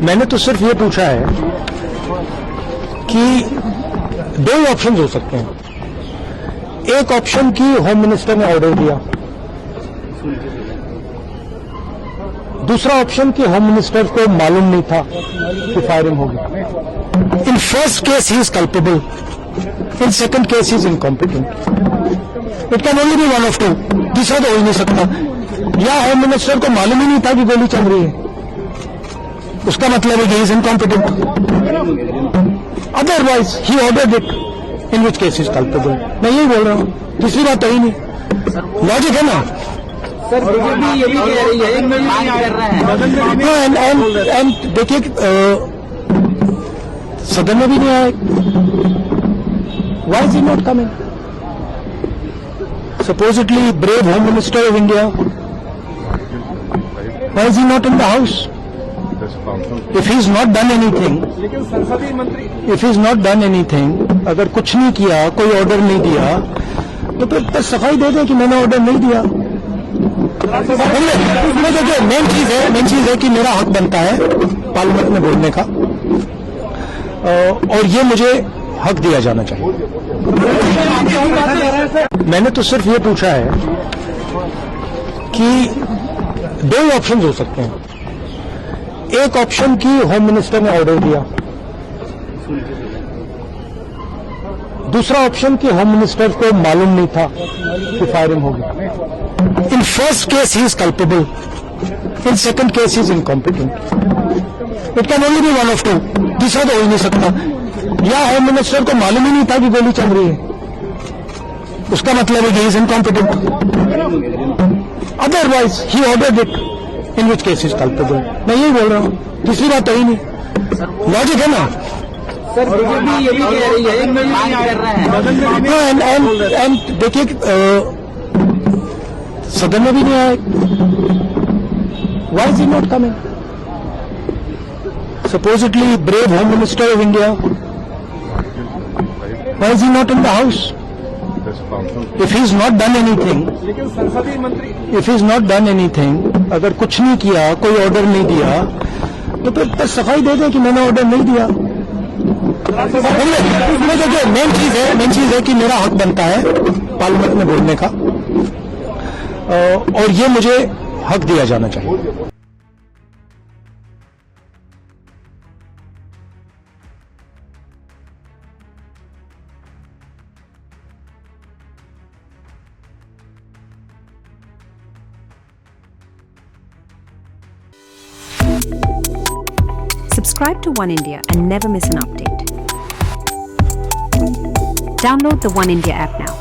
मैंने तो सिर्फ ये पूछा है कि दो ही ऑप्शंस हो सकते हैं। एक ऑप्शन की होम मिनिस्टर ने ऑर्डर दिया, दूसरा ऑप्शन की होम मिनिस्टर को मालूम नहीं था कि फायरिंग होगी। In first case he is culpable, in second case he is incompetent. It can only be one of two, तीसरा तो हो ही नहीं सकता। या होम मिनिस्टर को मालूम ही नहीं था कि गोली चल रही है, उसका मतलब है कि ही is incompetent. Otherwise he ordered it, in which case is culpable. मैं यही बोल रहा हूं, तीसरी बात तो ही नहीं। लॉजिक है ना सर? बीजेपी ये भी कह रही है मांग कर रहा है। एंड देखिए सदन में भी नहीं आए। Why is he not coming? Supposedly brave home minister of India, why is he not in the house? If he is not done anything, लेकिन संसदीय मंत्री if he is not done anything, अगर कुछ नहीं किया, कोई ऑर्डर नहीं दिया, तो फिर सफाई दे दें कि मैंने ऑर्डर नहीं दिया। देखिए मेन चीज है कि मेरा हक बनता है पार्लियामेंट में बोलने का, और ये मुझे हक दिया जाना चाहिए। मैंने तो सिर्फ ये पूछा है कि दो ही ऑप्शंस हो सकते हैं। एक ऑप्शन की होम मिनिस्टर ने ऑर्डर दिया, दूसरा ऑप्शन की होम मिनिस्टर को मालूम नहीं था कि फायरिंग होगी। In first case he is culpable, in second case he is incompetent. It can only be one of two, तीसरा तो हो ही नहीं सकता। या होम मिनिस्टर को मालूम ही नहीं था कि गोली चल रही है, उसका मतलब है कि ही is incompetent. Otherwise he ordered it, in which case is culpable. मैं यही बोल रहा हूं, तीसरी बात तो ही नहीं। लॉजिक है ना सर? बीजेपी ये भी कह रही है मांग कर रहा है। एंड देखिए सदन में भी नहीं आए। Why is he not coming? Supposedly brave home minister of India, why is he not in the house? If he is not done anything, लेकिन संसदीय मंत्री if he is not done anything, अगर कुछ नहीं किया, कोई ऑर्डर नहीं दिया, तो फिर सफाई दे दें कि मैंने ऑर्डर नहीं दिया। देखिए मेन चीज है कि मेरा हक बनता है पार्लियामेंट में बोलने का, और ये मुझे हक दिया जाना चाहिए। Subscribe to One India and never miss an update. Download the One India app now.